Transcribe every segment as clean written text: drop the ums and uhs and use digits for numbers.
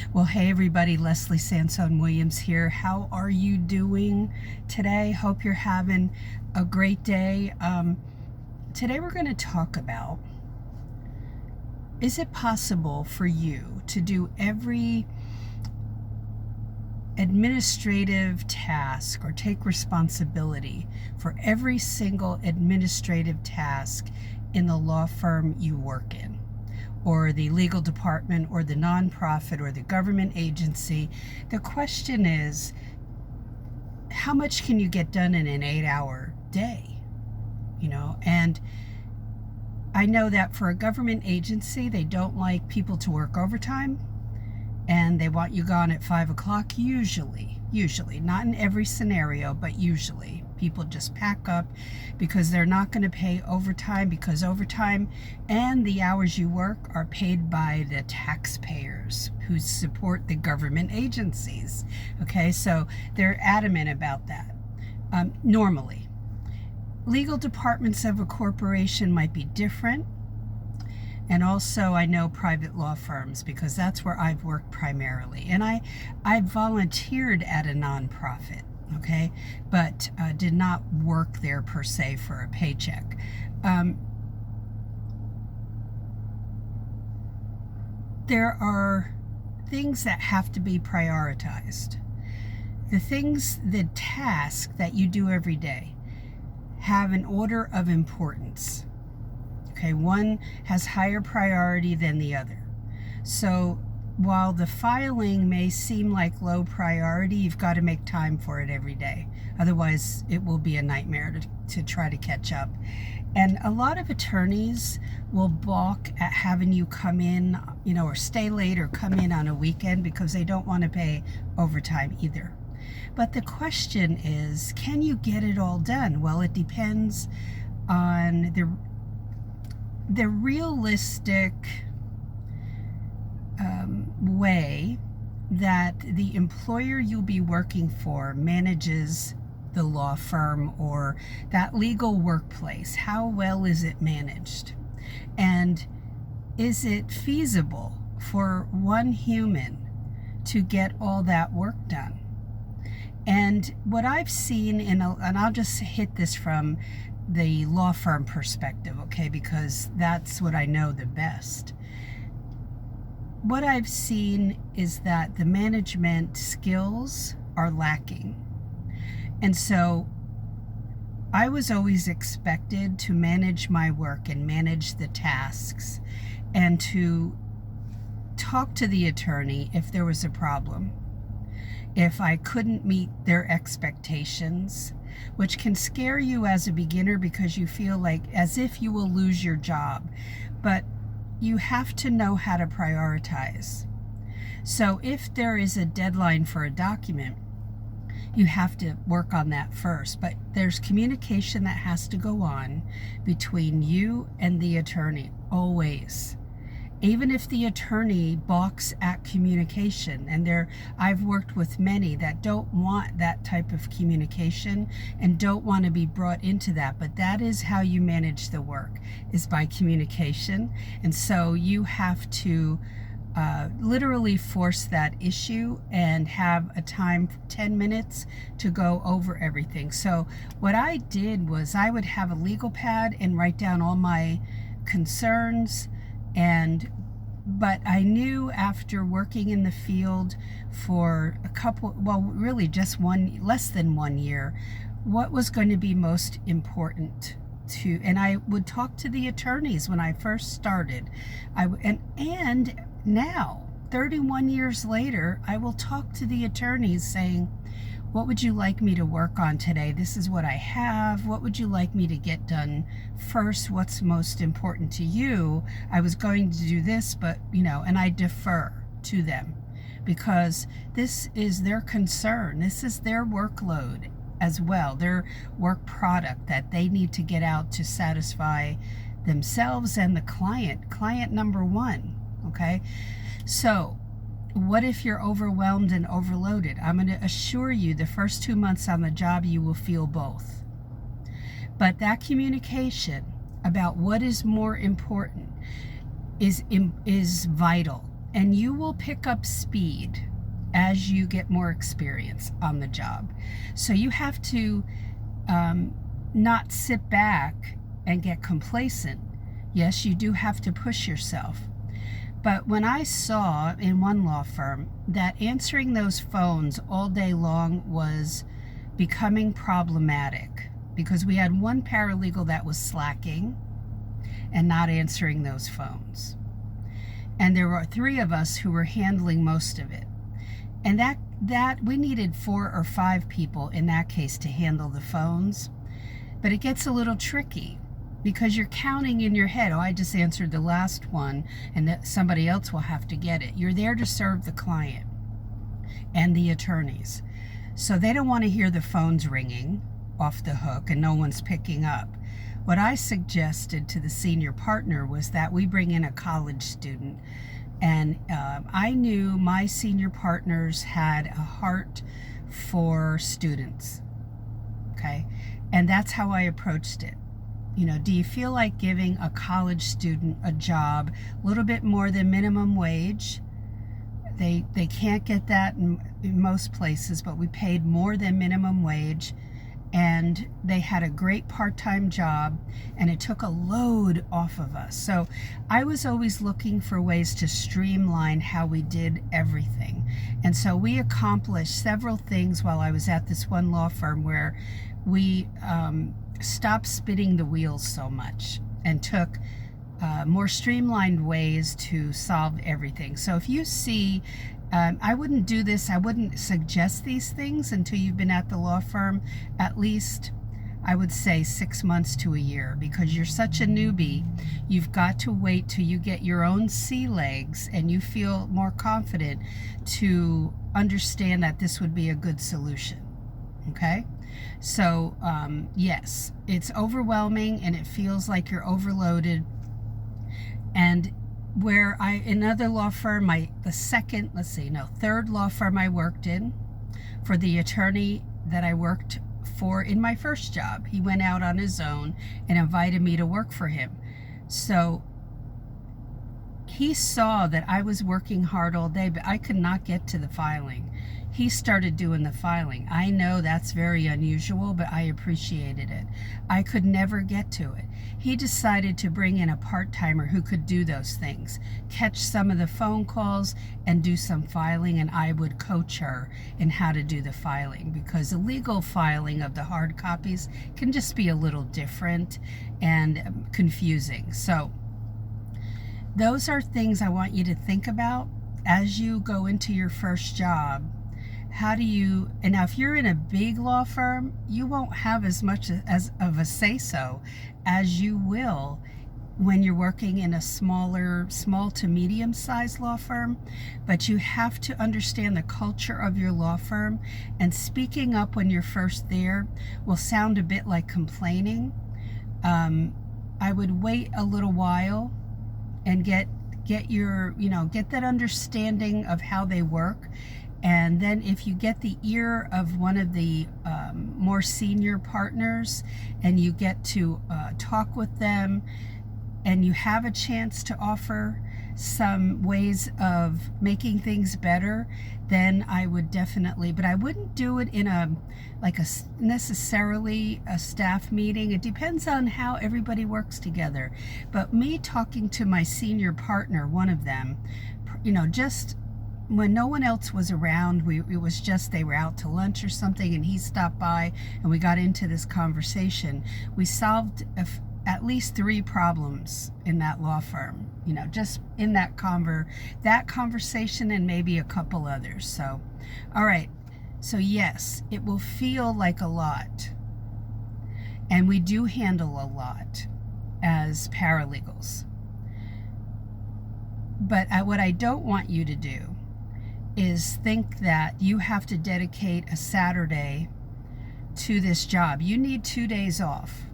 Well, hey everybody, Leslie Sansone Williams here. How are you doing today? Hope you're having a great day. Today we're going to talk about, is it possible for you to do every administrative task or take responsibility for every single administrative task in the law firm you work in, or the legal department, or the nonprofit, or the government agency? The question is, how much can you get done in an 8-hour day? And I know that for a government agency, they don't like people to work overtime, and they want you gone at 5 o'clock usually, not in every scenario, but usually. People just pack up because they're not going to pay overtime, because overtime and the hours you work are paid by the taxpayers who support the government agencies. Okay, so they're adamant about that. Normally, legal departments of a corporation might be different. And also I know private law firms, because that's where I've worked primarily. And I volunteered at a nonprofit, okay, but did not work there per se for a paycheck. There are things that have to be prioritized. The tasks that you do every day have an order of importance. Okay, one has higher priority than the other. So while the filing may seem like low priority, you've got to make time for it every day. Otherwise, it will be a nightmare to try to catch up. And a lot of attorneys will balk at having you come in, or stay late or come in on a weekend, because they don't want to pay overtime either. But the question is, can you get it all done? Well, it depends on the realistic way that the employer you'll be working for manages the law firm or that legal workplace. How well is it managed? And is it feasible for one human to get all that work done? And what I've seen, and I'll just hit this from the law firm perspective, okay, because that's what I know the best. What I've seen is that the management skills are lacking. And so I was always expected to manage my work and manage the tasks, and to talk to the attorney if there was a problem, if I couldn't meet their expectations, which can scare you as a beginner because you feel like as if you will lose your job. But you have to know how to prioritize. So if there is a deadline for a document, you have to work on that first. But there's communication that has to go on between you and the attorney, always. Even if the attorney balks at communication, and I've worked with many that don't want that type of communication and don't want to be brought into that, but that is how you manage the work, is by communication. And so you have to literally force that issue and have a time, 10 minutes, to go over everything. So what I did was I would have a legal pad and write down all my concerns. But I knew after working in the field for really just less than 1 year, what was going to be most important to, and I would talk to the attorneys when I first started. And now, 31 years later, I will talk to the attorneys saying, what would you like me to work on today? This is what I have. What would you like me to get done first? What's most important to you? I was going to do this, but, and I defer to them, because this is their concern. This is their workload as well, their work product that they need to get out to satisfy themselves and the client number one, okay? So what if you're overwhelmed and overloaded? I'm going to assure you, the first 2 months on the job, you will feel both. But that communication about what is more important is vital. and you will pick up speed as you get more experience on the job. So you have to not sit back and get complacent. Yes, you do have to push yourself. But when I saw in one law firm that answering those phones all day long was becoming problematic, because we had one paralegal that was slacking and not answering those phones. And there were 3 of us who were handling most of it. And that we needed 4 or 5 people in that case to handle the phones. But it gets a little tricky because you're counting in your head, oh, I just answered the last one and that somebody else will have to get it. You're there to serve the client and the attorneys. So they don't want to hear the phones ringing off the hook and no one's picking up. What I suggested to the senior partner was that we bring in a college student. And I knew my senior partners had a heart for students, okay? And that's how I approached it. You know, do you feel like giving a college student a job a little bit more than minimum wage? They can't get that in most places, but we paid more than minimum wage. And they had a great part-time job, and it took a load off of us. So I was always looking for ways to streamline how we did everything. And so we accomplished several things while I was at this one law firm where we stopped spinning the wheels so much and took more streamlined ways to solve everything. So if you see, I wouldn't do this, I wouldn't suggest these things until you've been at the law firm at least, I would say 6 months to a year, because you're such a newbie. You've got to wait till you get your own sea legs and you feel more confident to understand that this would be a good solution. Okay? So, yes, it's overwhelming and it feels like you're overloaded. And where another law firm, third law firm I worked in, for the attorney that I worked for in my first job, he went out on his own and invited me to work for him. So he saw that I was working hard all day, but I could not get to the filing. He started doing the filing. I know that's very unusual, but I appreciated it. I could never get to it. He decided to bring in a part-timer who could do those things, catch some of the phone calls and do some filing, and I would coach her in how to do the filing, because the legal filing of the hard copies can just be a little different and confusing. So those are things I want you to think about as you go into your first job. And now if you're in a big law firm, you won't have as much as of a say-so as you will when you're working in a small to medium-sized law firm. But you have to understand the culture of your law firm, and speaking up when you're first there will sound a bit like complaining. I would wait a little while and get that understanding of how they work. And then if you get the ear of one of the more senior partners and you get to talk with them and you have a chance to offer some ways of making things better, then I would definitely, but I wouldn't do it in necessarily a staff meeting. It depends on how everybody works together. But me talking to my senior partner, one of them, just when no one else was around, it was just they were out to lunch or something, and he stopped by and we got into this conversation. We solved at least 3 problems in that law firm, just in that conversation, and maybe a couple others. So, all right. So yes, it will feel like a lot, and we do handle a lot as paralegals. But what I don't want you to do is think that you have to dedicate a Saturday to this job. You need 2 days off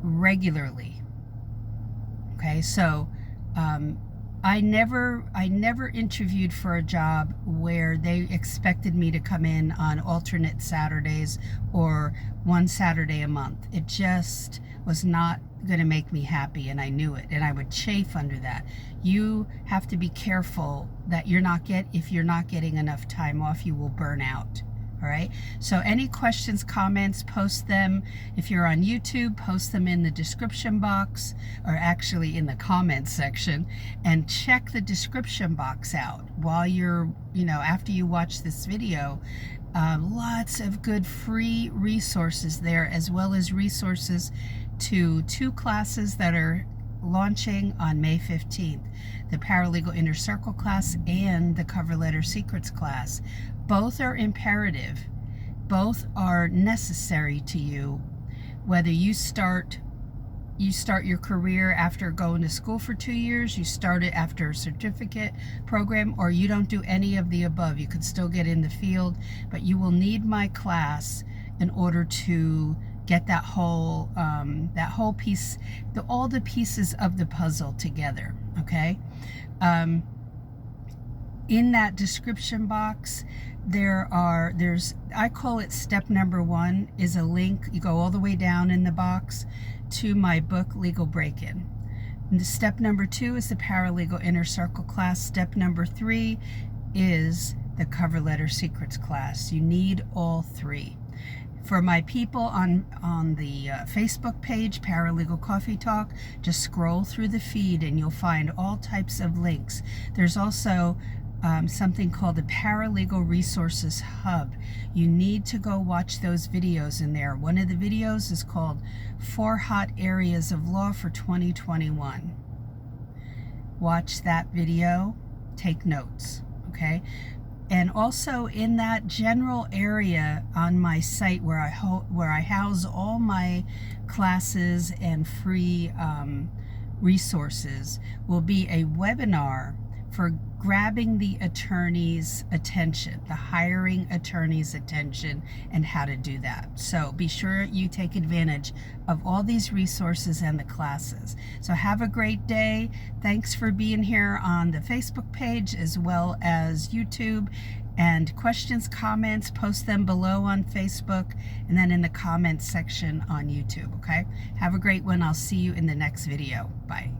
regularly. Okay, so I never interviewed for a job where they expected me to come in on alternate Saturdays or one Saturday a month. It just was not going to make me happy, and I knew it, and I would chafe under that. You have to be careful that if you're not getting enough time off, you will burn out. All right, so any questions, comments, post them. If you're on YouTube, post them in the description box, or actually in the comments section, and check the description box out while you're, after you watch this video. Lots of good free resources there, as well as resources to 2 classes that are launching on May 15th, the Paralegal Inner Circle class and the Cover Letter Secrets class. Both are imperative. Both are necessary to you, whether you start your career after going to school for 2 years, you start it after a certificate program, or you don't do any of the above. You could still get in the field, but you will need my class in order to get that whole piece, all the pieces of the puzzle together. Okay. In that description box, I call it step number 1 is a link. You go all the way down in the box to my book, Legal Break-In. And step number 2 is the Paralegal Inner Circle class. Step number 3 is the Cover Letter Secrets class. You need all 3. For my people on the Facebook page, Paralegal Coffee Talk, just scroll through the feed and you'll find all types of links. There's also something called the Paralegal Resources Hub. You need to go watch those videos in there. One of the videos is called 4 Hot Areas of Law for 2021. Watch that video, take notes, okay? And also in that general area on my site where I house all my classes and free resources will be a webinar for grabbing the attorney's attention, the hiring attorney's attention, and how to do that. So be sure you take advantage of all these resources and the classes. So have a great day. Thanks for being here on the Facebook page as well as YouTube. And questions, comments, post them below on Facebook and then in the comments section on YouTube, okay? Have a great one. I'll see you in the next video. Bye.